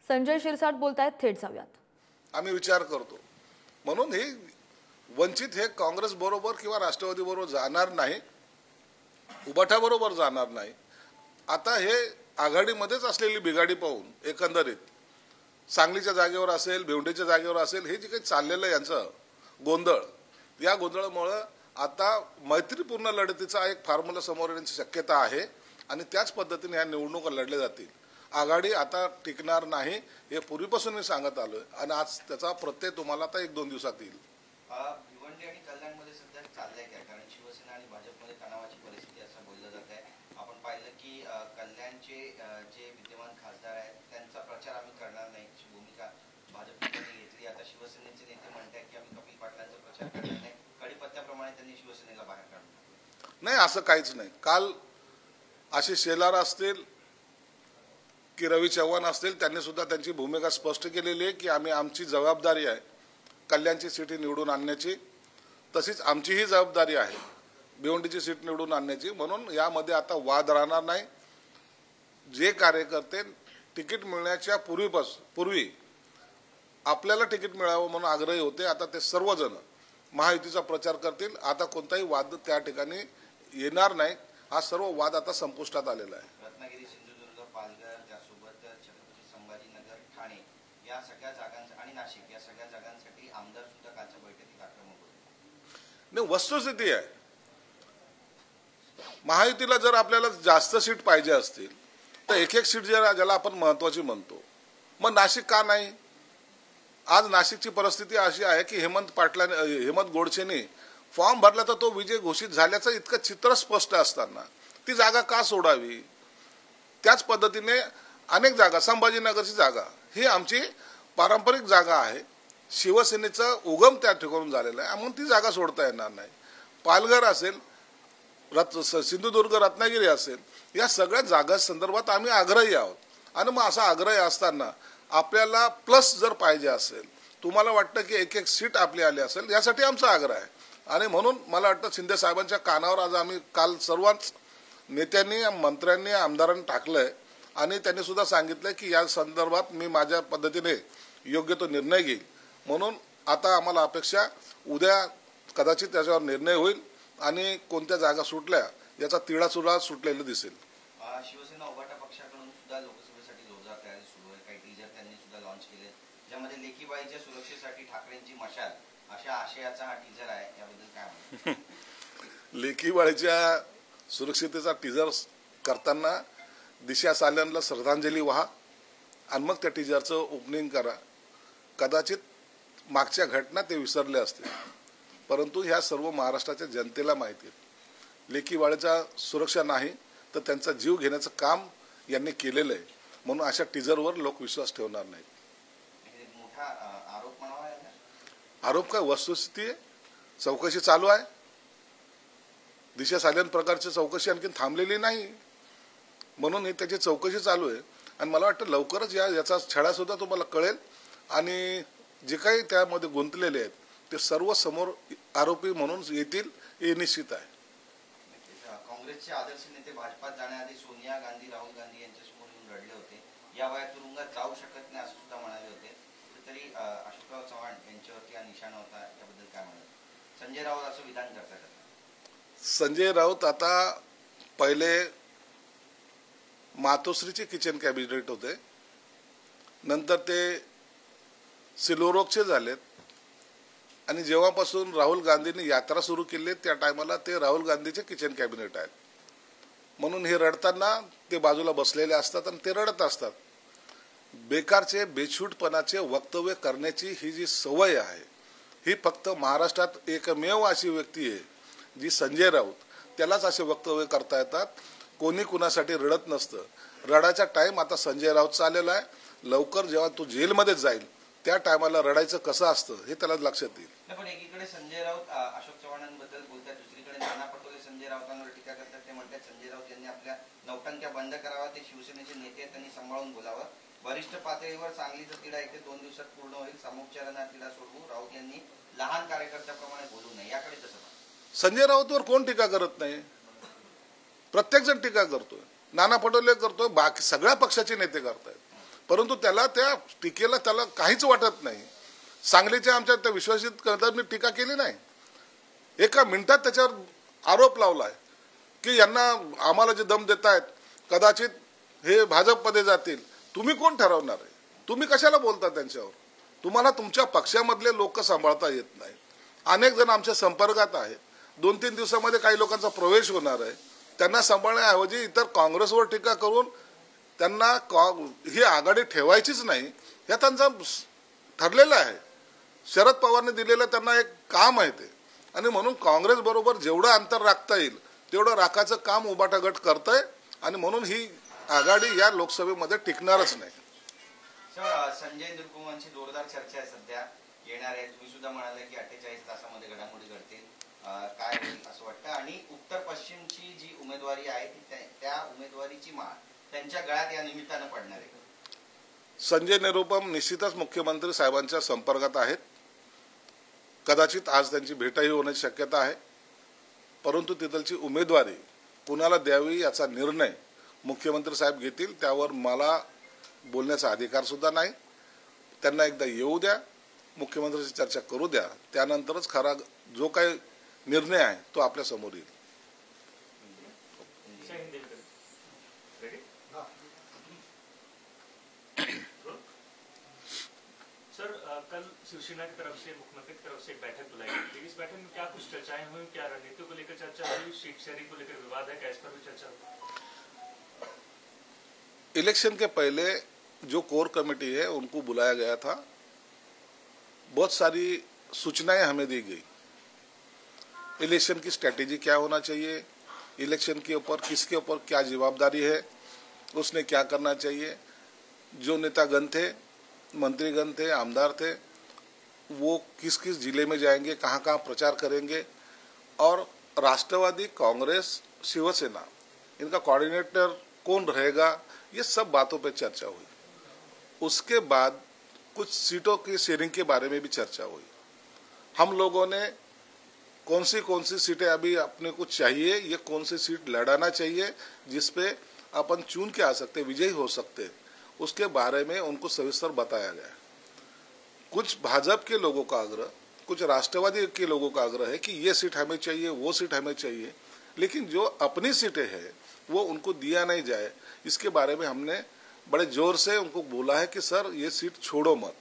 संजय शिरसाट बोलतायत, थेट जाऊयात. आम्ही विचार करतो म्हणून हे वंचित हे काँग्रेस बरोबर किंवा राष्ट्रवादी बरोबर जाणार नाही, उबाठा बरोबर जाणार नाही. आता हे आघाडीमध्येच असलेली बिघाडी पाहून एकंदरीत सांगलीच्या जागेवर असेल, भिवंडीच्या जागेवर असेल, हे जे काही चाललेलं यांचं गोंधळ, या गोंधळामुळे आता मैत्रीपूर्ण लढतीचा एक फॉर्म्युला समोर येण्याची शक्यता आहे आणि त्याच पद्धतीने ह्या निवडणुका लढल्या जातील. आघाडी आता टिकणार नाही हे पूर्वीपासून मी सांगत आलोय आणि आज त्याचा प्रत्यय तुम्हाला आता 1-2 दिवसात येईल. भिवंडी आणि कल्याणमध्ये सध्या चाललंय काय? कारण शिवसेना आणि भाजपमध्ये तणावाची परिस्थिती असं बोललं जात आहे. आपण पाहिलं की कल्याणचे जे विद्यमान खासदार आहेत त्यांचा प्रचार आम्ही करणार नाही अशी भूमिका भाजपने घेतली. आता शिवसेनेचे नेते म्हणतात की आम्ही कपिल पाटलांचा प्रचार करणार नाही, कडीपत्त्याप्रमाणे त्यांनी शिवसेनेला बाहेर काढलं. नाही, असं काहीच नाही. काल आशिष शेलार असतील की रवी चव्हाण असतील, त्यांनी सुद्धा त्यांची भूमिका स्पष्ट केलेली आहे की आमची जबाबदारी आहे कल्याणची सीट निवडून आणण्याची, तशीच आमचीही जबाबदारी आहे भिवंडीची सीट निवडून आणण्याची. म्हणून यामध्ये आता वाद राहणार नाही. जे कार्यकर्ते तिकीट मिळण्याच्या पूर्वी आपल्याला तिकीट मिळावं म्हणून आग्रही होते, आता ते सर्वजण महायुतीचा प्रचार करतील. आता कोणताही वाद त्या ठिकाणी येणार नाही. हा सर्व वाद आता संपुष्टात आलेला आहे. रत्नागिरी, सिंधुदुर्ग, पालघर, त्यासोबत छत्रपती संभाजीनगर, ठाणे या सगळ्या जागांसाठी आणि नाशिक या सगळ्या जागांसाठी आमदार सुद्धा कालच्या बैठकीत आक्रमक होते. नाही, वस्तुस्थिती आहे, महायुतीला जर आपल्याला जास्त सीट पाहिजे असतील तर एक सीट ज्याला आपण महत्वाची म्हणतो, मग नाशिक का नाही? आज नाशिकची परिस्थिती अशी आहे की हेमंत गोडसेने फॉर्म भरला तर तो विजय घोषित झाल्याचं इतकं चित्र स्पष्ट असताना ती जागा का सोडावी? त्याच पद्धतीने अनेक जागा, संभाजीनगरची जागा ही आमची पारंपरिक जागा आहे, शिवसेनेचा उगम त्या ठिकाणून झालेला आहे, म्हणून ती जागा सोडता येणार नाही. पालघर असेल, सिंधुदुर्ग, रत्नागिरी असेल, या सगळ्या जागा संदर्भात आम्ही आग्रही आहोत. आणि मग असा आग्रही असताना आपल्याला प्लस जर पाहिजे असेल, तुम्हाला वाटतं की एक सीट आपली आली असेल, यासाठी आमचा आग्रह आहे. आणि म्हणून मला वाटतं शिंदे साहेबांच्या कानावर आज आम्ही काल सर्वच नेत्यांनी, मंत्र्यांनी, आमदारांनी टाकलंय आणि त्यांनी सुद्धा सांगितलंय की या संदर्भात मी माझ्या पद्धतीने योग्य तो निर्णय घेईल. म्हणून आता आम्हाला अपेक्षा, उद्या कदाचित त्याच्यावर निर्णय होईल आणि कोणत्या जागा सुटल्या याचा तिळाचुळा सुटलेला दिसेल. शिवसेना उभाटा पक्षाकडून सुद्धा लोकसभेसाठी जोरदार तयारी सुरू आहे. काही टीजर त्यांनी सुद्धा लॉन्च केले, ज्यामध्ये लेकीबाईच्या सुरक्षेसाठी ठाकरेंची मशाल अशा आशयाचा हा टीजर आहे. याबद्दल काय म्हणतो? लेकीबाळीच्या सुरक्षितेचा टीजर करताना दिशा साल्यांना श्रद्धांजली व्हा आणि मग त्या टीजरचं ओपनिंग करा. कदाचित मागच्या घटना ते विसरले असतील, परंतु ह्या सर्व महाराष्ट्राच्या जनतेला माहिती आहे, लेकीबाळीचा सुरक्षा नाही तर त्यांचा जीव घेण्याचं काम यांनी केलेलं आहे. म्हणून अशा टीजरवर लोक विश्वास ठेवणार नाहीत. मोठा आरोप म्हणावा. आरोप काय, वस्तुस्थिती आहे, चौकशी चालू आहे. दिशा साल्यन प्रकारची चौकशी आणखी थांबलेली नाही, म्हणून त्याची चौकशी चालू आहे. आणि मला वाटतं लवकरच याचा छडा सुद्धा तुम्हाला कळेल आणि जे काही त्यामध्ये गुंतलेले आहेत ते सर्व समोर आरोपी म्हणून येतील हे निश्चित आहे. काँग्रेसचे आदर्श नेते भाजपात जाण्याआधी सोनिया गांधी, राहुल गांधी यांच्यासमोर येऊन रडले होते. या वयात तुरुंगात जाऊ शकत नाही असं सुद्धा म्हणाले होते. तरी अशोकराव चव्हाण यांच्यावरती हा निशाणा होता. याबद्दल काय म्हणतात? संजय राऊत असं विधान करतात. संजय राऊत आता पहिले मातोश्रीचे किचन कॅबिनेट होते, नंतर ते सिल्लोरोगचे झालेत आणि जेव्हापासून राहुल गांधींनी यात्रा सुरू केली त्या टायमाला ते राहुल गांधीचे किचन कॅबिनेट आहेत. म्हणून हे रडताना ते बाजूला बसलेले असतात आणि ते रडत असतात. बेकारचे, बेछूटपणाचे वक्तव्य करण्याची ही जी सवय आहे ही फक्त महाराष्ट्रात एकमेव अशी व्यक्ती आहे जी संजय राऊत, त्यालाच असे वक्तव्य करता येतात. कोणी कुणासाठी रडत नसतं. रडायचा टाइम आता संजय राऊतचा आलेला आहे. लवकर जेव्हा तो जेलमध्ये जाईल त्या टायमाला रडायचं कसं असतं हे त्याला लक्षात येईल. पण एकीकडे संजय राऊत अशोक चव्हाणांबद्दल बोलतात, दुसरीकडे नाना पटोले संजय राऊतांवर टीका करतात. ते म्हणतात संजय राऊत यांनी आपल्या नौटंक्या बंद करावा, ते शिवसेनेचे नेते त्यांनी सांभाळून बोलावं. वरिष्ठ पातळीवर चांगलीचा तिढा 1 ते 2 दिवसात पूर्ण होईल. सामोपचारांना तिढा सोडवू. राऊत यांनी लहान कार्यकर्त्याप्रमाणे बोलू नये. याकडे कसं? संजय राऊतवर कोण टीका करत नाही? प्रत्येक जण टीका करतोय. नाना पटोले करतोय, बाकी सगळ्या पक्षाचे नेते करतायत. परंतु त्याला त्या टीकेला त्याला काहीच वाटत नाही. सांगलीच्या आमच्या त्या विश्वासित करताना टीका केली नाही. एका मिनिटात त्याच्यावर आरोप लावलाय की यांना आम्हाला जे दम देत आहेत कदाचित हे भाजपमध्ये जातील. तुम्ही कोण ठरवणार आहे? तुम्ही कशाला बोलता त्यांच्यावर? तुम्हाला तुमच्या पक्षामधले लोक सांभाळता येत नाही. अनेक जण आमच्या संपर्कात आहेत. 2-3 दिवसामध्ये काही लोकांचा प्रवेश होणार आहे. त्यांना सांभाळण्याऐवजी इतर काँग्रेसवर टीका करून त्यांना ही आघाडी ठेवायचीच नाही हे त्यांचं ठरलेलं आहे. शरद पवारने दिलेलं त्यांना एक काम आहे ते, आणि म्हणून काँग्रेस बरोबर जेवढं अंतर राखता येईल तेवढं राखायचं काम उबाटा गट करतंय, आणि म्हणून ही आघाडी या लोकसभेमध्ये टिकणारच नाही. सर, संजय निरुपमांची जोरदार चर्चा आहे सध्या येणार आहे. तुम्ही सुद्धा म्हणाले की 48 तासामध्ये घडामोडी घडतील. काय होईल असं वाटतं? आणि उत्तर पश्चिमची जी उमेदवारी आहे त्या उमेदवारीची माळ त्यांच्या गळ्यात या निमित्तानं पडणार आहे. संजय निरुपम निश्चितच मुख्यमंत्री साहेबांच्या संपर्कात आहेत. कदाचित आज त्यांची भेटही होण्याची शक्यता आहे. परंतु तिथलची उमेदवारी कुणाला द्यावी याचा निर्णय मुख्यमंत्री साहेब घेतील. त्यावर मला बोलण्याचा अधिकार सुद्धा नाही. त्यांना एकदा येऊ द्या, मुख्यमंत्र्यांशी चर्चा करू द्या, त्यानंतरच खरा जो काही निर्णय आहे तो आपल्या समोर येईल. सर, कल शिवसेना की तरफ से मुख्यमंत्री की तरफ से एक बैठक बुलाई गई थी. इस बैठक में क्या कुछ चर्चाएं हुई, क्या रणनीति को लेकर चर्चा हुई, सीट शेयरिंग को लेकर विवाद है, क्या इस पर भी चर्चा हुई? इलेक्शन के पहले जो कोर कमेटी है उनको बुलाया गया था. बहुत सारी सूचनाएं हमें दी गई. इलेक्शन की स्ट्रेटेजी क्या होना चाहिए, इलेक्शन के ऊपर किसके ऊपर क्या जवाबदारी है, उसने क्या करना चाहिए. जो नेतागण थे, मंत्रीगण थे, आमदार थे, वो किस किस जिले में जाएंगे, कहाँ कहाँ प्रचार करेंगे, और राष्ट्रवादी कांग्रेस शिवसेना इनका कोऑर्डिनेटर कौन रहेगा, ये सब बातों पे चर्चा हुई. उसके बाद कुछ सीटों की शेयरिंग के बारे में भी चर्चा हुई. हम लोगों ने कौन सी सीटें अभी अपने को चाहिए, ये कौन सी सीट लड़ाना चाहिए जिसपे अपन चुन के आ सकते, विजयी हो सकते, उसके बारे में उनको सविस्तर बताया गया. कुछ भाजपा के लोगों का आग्रह, कुछ राष्ट्रवादी के लोगों का आग्रह है कि ये सीट हमें चाहिए, वो सीट हमें चाहिए, लेकिन जो अपनी सीटें हैं वो उनको दिया नहीं जाए. इसके बारे में हमने बड़े जोर से उनको बोला है कि सर ये सीट छोड़ो मत.